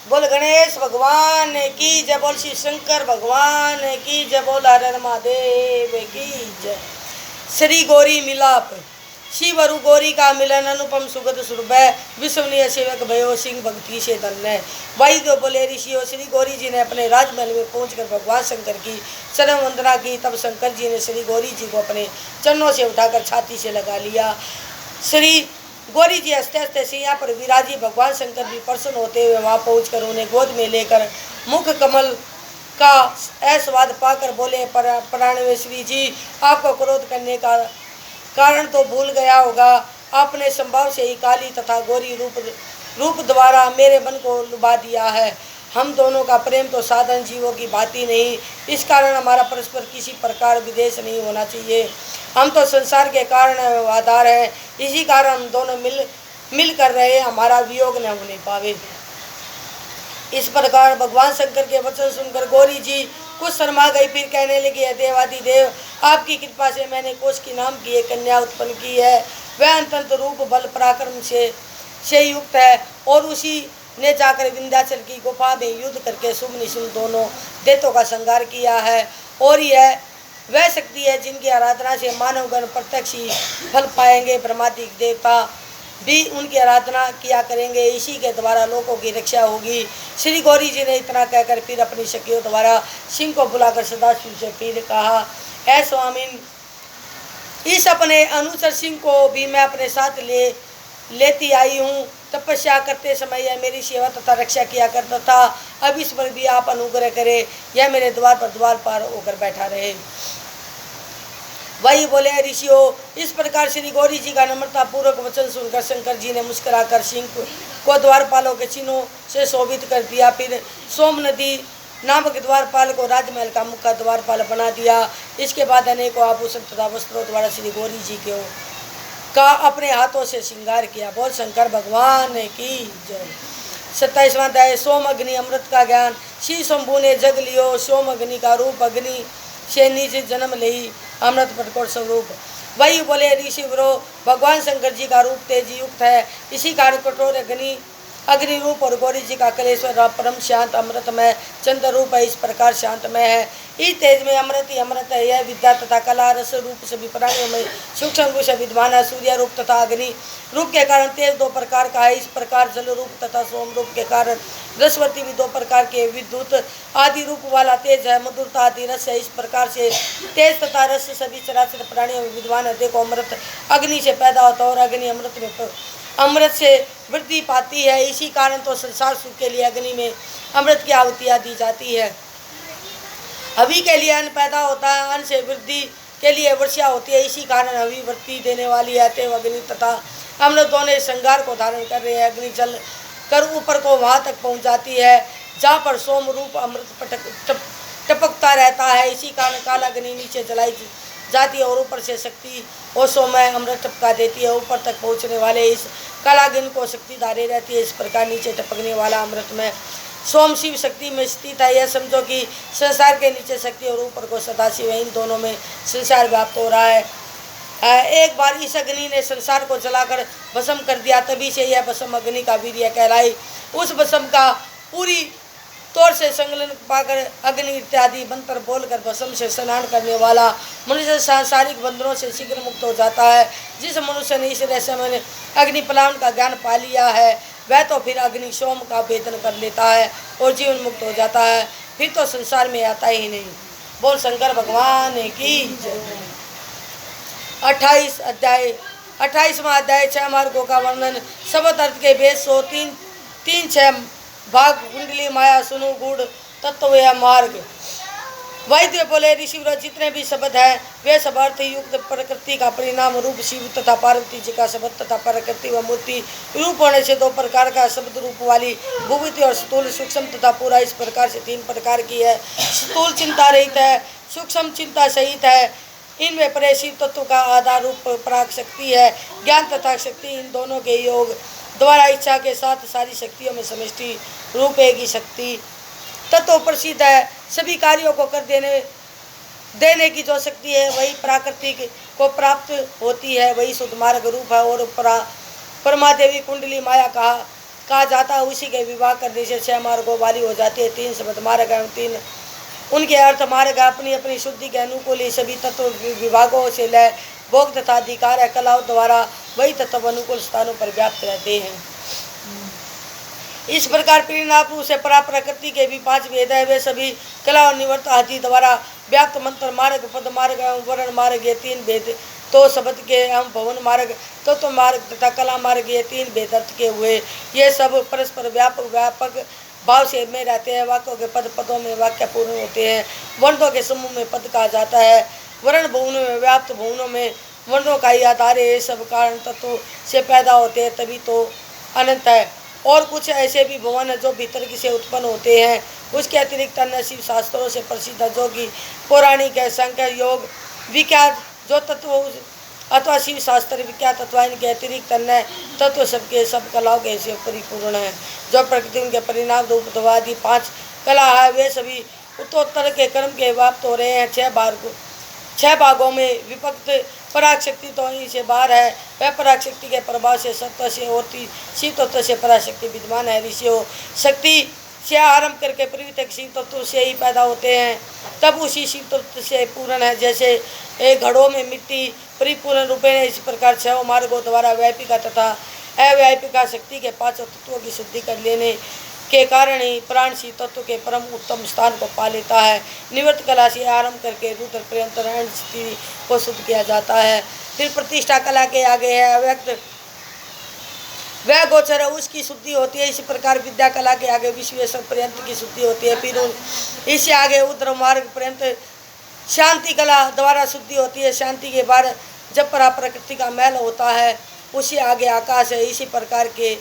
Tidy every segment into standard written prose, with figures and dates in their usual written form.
बोल गणेश भगवान की जय, बोल शिव शंकर भगवान की जय, बोल हर हर महादेव की जय। श्री गौरी मिलाप, शिव अरु गौरी का मिलन, अनुपम सुगत सुरभय, विश्वनीय सेवक भयो, सिंह भक्ति से धन्य। भाई जो बोले ऋषियों, श्री गौरी जी ने अपने राजमहल में पहुंचकर भगवान शंकर की चरण वंदना की। तब शंकर जी ने श्री गौरी जी को अपने चरणों से उठाकर छाती से लगा लिया। श्री गौरी जी हंसते हंसते सिंहा पर विराजी। भगवान शंकर भी प्रसन्न होते हुए वहां पहुंचकर उन्हें गोद में लेकर मुख कमल का ऐस्वाद पाकर बोले, प्राणेश्वरी जी, आपको क्रोध करने का कारण तो भूल गया होगा। आपने संभाव से ही काली तथा गौरी रूप द्वारा मेरे मन को लुभा दिया है। हम दोनों का प्रेम तो साधारण जीवों की भांति नहीं, इस कारण हमारा परस्पर किसी प्रकार विदेश नहीं होना चाहिए। हम तो संसार के कारण आधार हैं, इसी कारण हम दोनों मिल कर रहे, हमारा वियोग न होने पावे। इस प्रकार भगवान शंकर के वचन सुनकर गौरी जी कुछ शर्मा गई। फिर कहने लगी, देवादिदेव, आपकी कृपा से मैंने कोश की नाम की एक कन्या उत्पन्न की है। वह अत्यंत रूप बल पराक्रम से युक्त है और उसी ने जाकर विंध्याचल की गुफा में युद्ध करके शुभ निशुभ दोनों दैत्यों का संहार किया है। और यह वह शक्ति है जिनकी आराधना से मानवगण प्रत्यक्ष ही फल पाएंगे। ब्रह्मादि देवता भी उनकी आराधना किया करेंगे, इसी के द्वारा लोगों की रक्षा होगी। श्री गौरी जी ने इतना कहकर फिर अपनी शक्तियों द्वारा सिंह को बुलाकर सदाशिव से फिर कहा, ऐ स्वामिन, इस अपने अनुचर सिंह को भी मैं अपने साथ लेती आई हूँ। तपस्या करते समय यह मेरी सेवा तथा रक्षा किया करता था, अब इस पर भी आप अनुग्रह करें, यह मेरे द्वार पार होकर बैठा रहे। वही बोले, ऋषियों, इस प्रकार श्री गौरी जी का नम्रता पूर्वक वचन सुनकर शंकर जी ने मुस्कुराकर सिंह को द्वारपालों के चिन्हों से शोभित कर दिया। फिर सोम नदी नामक द्वारपाल को राजमहल का मुख्य द्वारपाल बना दिया। इसके बाद अनेकों आभूषण तथा वस्त्रों द्वारा श्री गौरी जी का अपने हाथों से श्रृंगार किया। बोल शंकर भगवान की जय। 27वां अध्याय, सोम अग्नि अमृत का ज्ञान। श्री शंभु ने जग लियो, सोम अग्नि का रूप, अग्नि से नीचे जन्म ले अमृत प्रकोट स्वरूप। वही बोले, ऋषि ब्रो, भगवान शंकर जी का रूप तेजी युक्त है, इसी कारण कठोर अग्नि रूप और गौरी जी का कलेश्वर परम शांत अमृतमय चंद्र रूप है, इस प्रकार शांतमय है। इस तेज में अमृत ही अमृत है। यह विद्या तथा कला रस रूप सभी प्राणियों में सूक्ष्म रूप से विद्वान है। सूर्य रूप तथा अग्नि रूप के कारण तेज दो प्रकार का है, इस प्रकार जल रूप तथा सोम रूप के कारण रसवती भी दो प्रकार के विद्युत आदि रूप वाला तेज है। मधुरता आदि रस है, इस प्रकार से तेज तथा रस सभी चराचर प्राणियों में विद्वान है। देखो, अमृत अग्नि से पैदा होता है और अग्नि अमृत से वृद्धि पाती है, इसी कारण तो संसार सुख के लिए अग्नि में अमृत की आहुतियाँ दी जाती है। हवि के लिए अन्न पैदा होता है, अन्न से वृद्धि के लिए वर्षा होती है, इसी कारण हवि वृद्धि देने वाली है। अतएव अग्नि तथा अमृत दोनों श्रृंगार को धारण कर रहे हैं। अग्नि जल कर ऊपर को वहाँ तक पहुँच जाती है जहाँ पर सोम रूप अमृत टपकता रहता है, इसी कारण काला अग्नि नीचे जलाई जाती है और ऊपर से शक्ति और सोमय अमृत टपका देती है। ऊपर तक पहुँचने वाले इस कालाग्नि को शक्ति धारे रहती है, इस प्रकार नीचे टपकने वाला अमृत में सोम शिव शक्ति में स्थित है। यह समझो कि संसार के नीचे शक्ति और ऊपर को सदाशिव है, इन दोनों में संसार व्याप्त हो रहा है। एक बार इस अग्नि ने संसार को जलाकर भस्म कर दिया, तभी से यह भस्म अग्नि का वीर्य कहलाई। उस भस्म का पूरी तौर से संकलन पाकर अग्नि इत्यादि मंत्र बोलकर भस्म से स्नान करने वाला मनुष्य सांसारिक बंधनों से शीघ्र मुक्त हो जाता है। जिस मनुष्य ने इस रहस्यमय में अग्नि पलायन का ज्ञान पा लिया है, वह तो फिर अग्नि सोम का वेदन कर लेता है और जीवन मुक्त हो जाता है, फिर तो संसार में आता ही नहीं। बोल शंकर भगवान की जय। 28 अध्याय, 28वां अध्याय, 6 मार्गों का वर्णन। शब्द अर्थ के भेद 103 भाग। कुंडली माया सुनु गुड़ तत्व या मार्ग। वैद्य बोले, ऋषिव्रत, जितने भी शब्द हैं वे सब अर्थ युक्त प्रकृति का परिणाम रूप शिव तथा पार्वती जी का शब्द तथा प्रकृति व मूर्ति रूप होने से दो प्रकार का शब्द रूप वाली भूमिति और स्थूल सूक्ष्म तथा पूरा इस प्रकार से 3 प्रकार की है। स्थूल चिंता रहित है, सूक्ष्म चिंता सहित है, इनमें परे शिव तत्व का आधार रूप पराग शक्ति है। ज्ञान तथा शक्ति इन दोनों के योग द्वारा इच्छा के साथ सारी शक्तियों में समष्टि रूप एक ही शक्ति तत्व प्रसिद्ध है। सभी कार्यों को कर देने की जो शक्ति है वही प्राकृतिक को प्राप्त होती है, वही शुद्ध मार्ग रूप है। और परमादेवी कुंडली माया कहा जाता है। उसी के विवाह करने से 6 मार्गों वाली हो जाती है। 3 शब्द मार्ग एवं 3 उनके अर्थ मार्ग अपनी अपनी शुद्धि के अनुकूल ही सभी तत्व विभागों से लय भोग तथा अधिकार है कलाओं द्वारा वही तत्व अनुकूल स्थानों पर व्याप्त रहते हैं। इस प्रकार प्रेरणाप रूप से परा प्रकृति के भी 5 भेद है। वे सभी कला और निवर्त आदि द्वारा व्याप्त मंत्र मार्ग पद मार्ग एवं वर्ण मार्ग ये 3 भेद तो शब्द के एवं भवन मार्ग तत्व मार्ग तथा कला मार्ग ये 3 भेद अर्थ के हुए। ये सब परस्पर व्यापक भाव से में रहते हैं। वाक्यों के पदों में वाक्य पूर्ण होते हैं। वर्णों के समूह में पद कहा जाता है। वर्ण भुवनों में व्याप्त भुवनों में वर्णों का ही आधार है। ये सब कारण तत्व से पैदा होते हैं तभी तो अनंत है। और कुछ ऐसे भी भवन है जो भीतर की से उत्पन्न होते हैं। उसके अतिरिक्त अन्य शिव शास्त्रों से प्रसिद्ध है जो कि पौराणिक है। संख्या योग विख्यात जो तत्व अथवा शिव शास्त्र विख्यात अथवा इनके अतिरिक्त अन्य तत्व सबके सब कलाओं के से परिपूर्ण है। जो प्रकृति उनके परिणाम रूपवादी 5 कला है वे सभी उत्तरोत्तर के कर्म के व्याप्त हो रहे हैं। 6 भागों में विभक्त पराग शक्ति तो वहीं से बाहर है। वह पराग शक्ति के प्रभाव से सत्व से और शिव तत्व से पराशक्ति विद्यमान है। ऋषियों शक्ति से आरंभ करके पृथ्वी तक शिव तत्व से ही पैदा होते हैं तब उसी शिव तत्व से पूर्ण है। जैसे एक घड़ों में मिट्टी परिपूर्ण रूपेण इस प्रकार 6 मार्गों द्वारा व्यापिका तथा अव्यापिका शक्ति के 5 तत्वों की शुद्धि कर लेने के कारण ही प्राण शिव तत्व के परम उत्तम स्थान को पा लेता है। निवृत्त कला से आरंभ करके रुद्र पर्यंत स्थिति को शुद्ध किया जाता है। फिर प्रतिष्ठा कला के आगे है अव्यक्त वह गोचर है उसकी शुद्धि होती है। इसी प्रकार विद्या कला के आगे विश्वेश्वर पर्यंत की शुद्धि होती है। फिर इससे आगे उद्र मार्ग पर्यंत शांति कला द्वारा शुद्धि होती है। शांति के बाद जब परा प्रकृति का मैल होता है उसी आगे आकाश है। इसी प्रकार के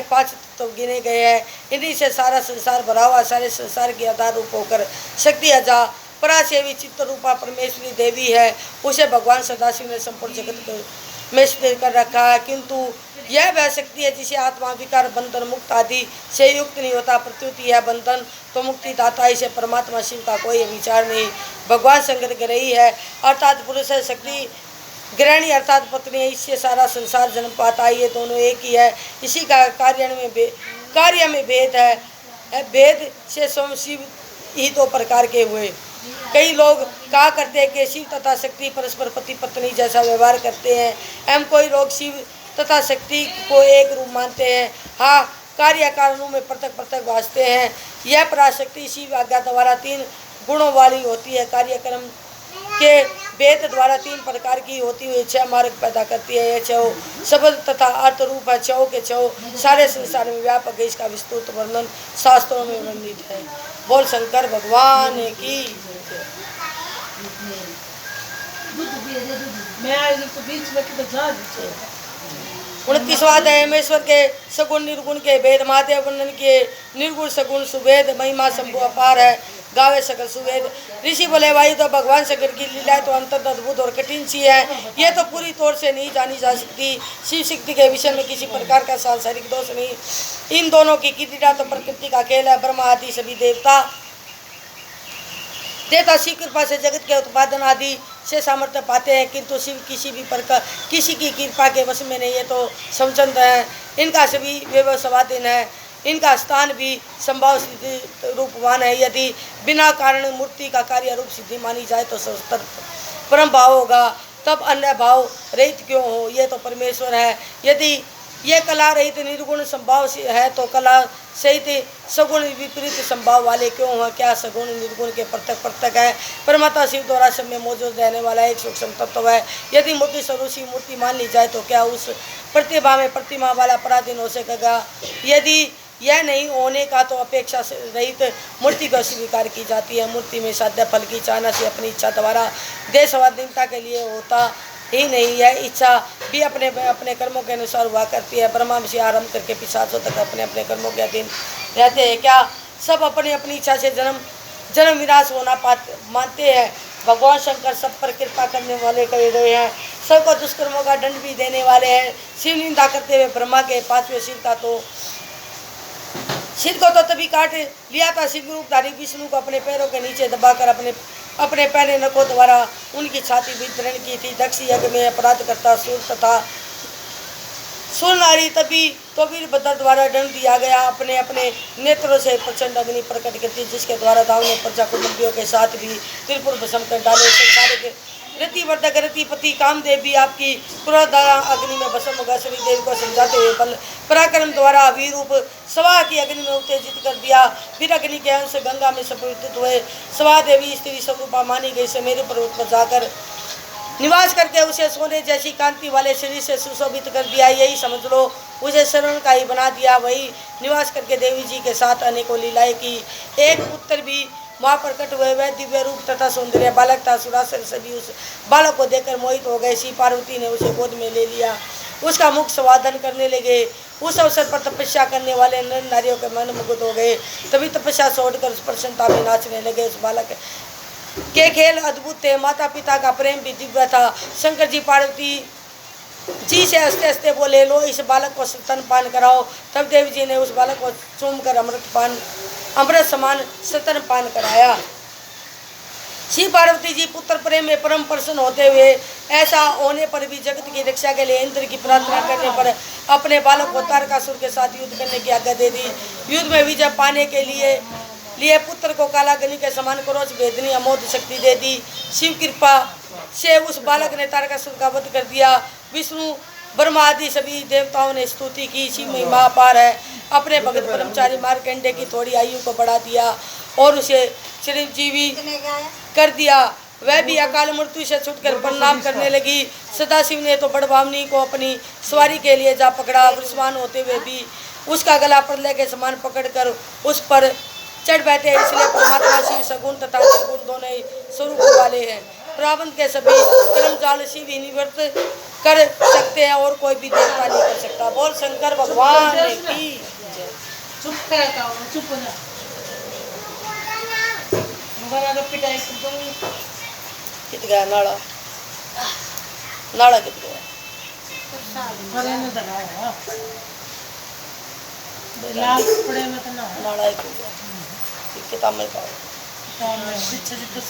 5 तत्व गिने गए हैं। इन्हीं से सारा संसार भरा हुआ सारे संसार के आधार रूप होकर शक्ति अजा परासेवी चित्त रूपा परमेश्वरी देवी है। उसे भगवान सदाशिव ने संपूर्ण जगत में स्थिर कर रखा है। किंतु यह वह शक्ति है जिसे आत्मा विकार बंधन मुक्त आदि से युक्त नहीं होता। प्रत्युति यह बंधन तो मुक्ति दाता इसे परमात्मा शिव का कोई विचार नहीं। भगवान शंकर ग्रही है अर्थात पुरुष है। शक्ति ग्रहणी अर्थात पत्नी है। इससे सारा संसार जन्म पाता है। ये दोनों एक ही है। इसी का कार्य में भेद है। भेद से स्वयं शिव ही 2 प्रकार के हुए। कई लोग कहा करते हैं कि शिव तथा शक्ति परस्पर पति पत्नी जैसा व्यवहार करते हैं एवं कोई लोग शिव तथा शक्ति को एक रूप मानते हैं। हाँ कार्य कारणों में पृथक भासते हैं। यह पराशक्ति शिव आज्ञा द्वारा 3 गुणों वाली होती है। कार्यक्रम के भेद द्वारा 3 प्रकार की होती हुई 6 मार्ग पैदा करती है। यह 6 शब्द तथा अर्थ रूप है। 6 के 6 सारे संसार में व्यापक है। इसका विस्तृत वर्णन शास्त्रों में वर्णित है। बोल शंकर भगवान की। मैं आज तो बीच में किधर जा रही 29वां अध्याय हेमेश्वर के सगुण निर्गुण के भेद महादेव वर्णन के निर्गुण सगुण सुवेद महिमा शंभु अपार है गावे सकल सुवेद। ऋषि बोले भाई तो भगवान शंकर की लीला तो अंतर अद्भुत और कठिन सी है। ये तो पूरी तौर से नहीं जानी जा सकती। शिव शक्ति के विषय में किसी प्रकार का सांसारिक दोष नहीं। इन दोनों की क्रीड़ा तो प्रकृति का खेल है। ब्रह्मा आदि सभी देवता शिव कृपा से जगत के उत्पादन आदि से सामर्थ्य पाते हैं किंतु शिव किसी की कृपा के वश में नहीं है तो समचंद है। इनका सभी व्यवस्वाधीन है। इनका स्थान भी संभाव सिद्धि रूपवान है। यदि बिना कारण मूर्ति का कार्य रूप सिद्धि मानी जाए तो सर्वत्र परम भाव होगा तब अन्य भाव रहित क्यों हो। ये तो परमेश्वर है। यदि ये कला रहित निर्गुण संभाव है तो कला सहित सगुण विपरीत संभाव वाले क्यों हो। क्या सगुण निर्गुण के पृथक है। परमात्मा शिव द्वारा सब में मौजूद रहने वाला एक सूक्ष्म तत्व है। यदि मूर्ति स्वरूप शिव मूर्ति मान ली जाए तो क्या उस प्रतिभा में प्रतिमा वाला पराधीन हो सकेगा। यदि यह नहीं होने का तो अपेक्षा रहित मूर्ति को स्वीकार की जाती है। मूर्ति में साध्य फल की चाहना से अपनी इच्छा द्वारा देश स्वाधीनता के लिए होता ही नहीं। यह इच्छा भी अपने अपने कर्मों के अनुसार हुआ करती है। ब्रह्मा से आरंभ करके पिशाचों तक अपने अपने कर्मों के अधीन रहते हैं। क्या सब अपनी अपनी इच्छा से जन्म विनाश होना मानते हैं। भगवान शंकर सब पर कृपा करने वाले कहे गए हैं। सबको दुष्कर्मों का दंड भी देने वाले हैं। शिव निंदा करते हुए ब्रह्मा के 5वें सिर को तो तभी काट लिया था। शिव रूपधारी विष्णु को अपने पैरों के नीचे दबाकर अपने पहले नखों द्वारा उनकी छाती वितरण की थी। दक्ष यज्ञ में अपराध करता सूर तथा सुन नारी तभी तो वीरभद्र द्वारा दंड दिया गया। अपने अपने नेत्रों से प्रचंड अग्नि प्रकट करती, जिसके द्वारा दाव ने प्रजा कुटुंबियों के साथ भी त्रिपुर भस्म कर डाले। संसार के रतिवर्धक रतिपति कामदेव भी आपकी क्रोध द्वारा अग्नि में भस्म होगा। श्री देवी को समझाते हुए बल पराक्रम द्वारा वीर रूप सवा की अग्नि में उत्तेजित कर दिया। फिर अग्नि के अंश गंगा में सपरिवर्तित हुए। सवा देवी स्त्री स्वरूपा मानी गई से मेरे पर्वत पर जाकर निवास करके उसे सोने जैसी कांति वाले शरीर से सुशोभित कर दिया। यही समझ लो उसे शरण का ही बना दिया। वही निवास करके देवी जी के साथ अनेकों लीलाएं की। एक पुत्र भी वहाँ प्रकट हुए। वह दिव्य रूप तथा सौंदर्य बालक था। सुरासुर सभी उस बालक को देखकर मोहित हो गए। श्री पार्वती ने उसे गोद में ले लिया, उसका मुख स्वादन करने लगे। उस अवसर पर तपस्या करने वाले नर नारियों के मन मुग्ध हो गए। तभी तपस्या छोड़कर उस प्रसन्नता में नाचने लगे। उस बालक के खेल अद्भुत थे। माता पिता का प्रेम भी दिव्य था। शंकर जी पार्वती जी से हंसते हंसते बोले, लो इस बालक को स्तनपान कराओ। तब देवी जी ने उस बालक को चूमकर अमृत समान स्तनपान कराया। श्री पार्वती जी पुत्र प्रेम में परम प्रसन्न होते हुए ऐसा होने पर भी जगत की रक्षा के लिए इंद्र की प्रार्थना करने पर अपने बालक को तारकासुर के साथ युद्ध करने की आज्ञा दे दी। युद्ध में विजय पाने के लिए पुत्र को कालाग्नि के समान क्रोध भेदनी अमोघ शक्ति दे दी। शिव कृपा से उस बालक ने तारकासुर का वध कर दिया। विष्णु ब्रह्मा आदि सभी देवताओं ने स्तुति की। शिव महिमा अपार है। अपने भगत ब्रह्मचारी मार्कंडे की थोड़ी आयु को बढ़ा दिया और उसे चिरंजीवी कर दिया। वह भी अकाल मृत्यु से छूटकर प्रणाम करने लगी। सदाशिव ने तो बड़भावनी को अपनी सवारी के लिए जा पकड़ा। वृषवान होते हुए भी उसका गला प्रलय के समान पकड़कर उस पर चढ़ बैठे। इसलिए परमात्मा शिव सगुण तथा निर्गुण दोनों ही स्वरूप वाले हैं। प्रावंत के सभी कर्म जाल शिव ही निवृत्त कर सकते हैं और कोई भी देवता नहीं कर सकता। बोल शंकर भगवान की जय। चुप हो जा। मगर पिटाई कर दो। कित गया नाड़ा, नाड़ा कित गया? अरे न दगाया लाल कपड़े में तो ना नाड़ा ही गया। किताब में पाओ काम में पीछे से तो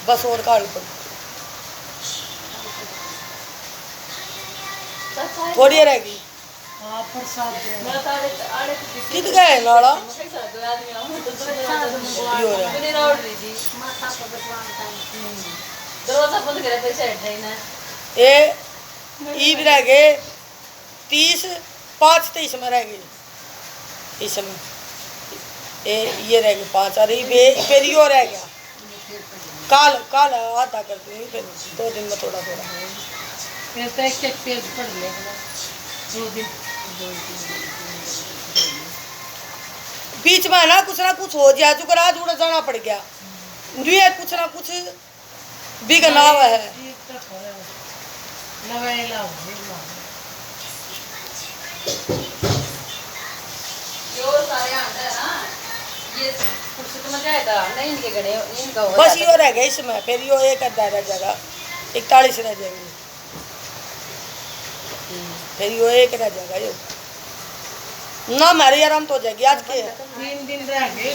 बस और काल पर थोड़ी रहेगी। हाँ प्रसाद कित गए नाड़ा ये ईब रह गए 30-5-23 में रह गए। इसमें ये रह गए 5 और फिर यो रह गया। काल काल आता करती हूँ फिर 2 दिन में थोड़ा थोड़ा फिर तो एक पेज पढ़ लेगा 2 दिन बीच में ना कुछ हो गया जो आज उड़ा जाना पड़ गया। कुछ ना कुछ बिगनाव है। बस यो रह गया इसमें। फिर यो एक अद्धा रह जाएगा 41 रह जाएंगे। फिर यो एक रह जाएगा यो ना मेरे आराम तो हो जाएगी। आज के 3 दिन रह गए।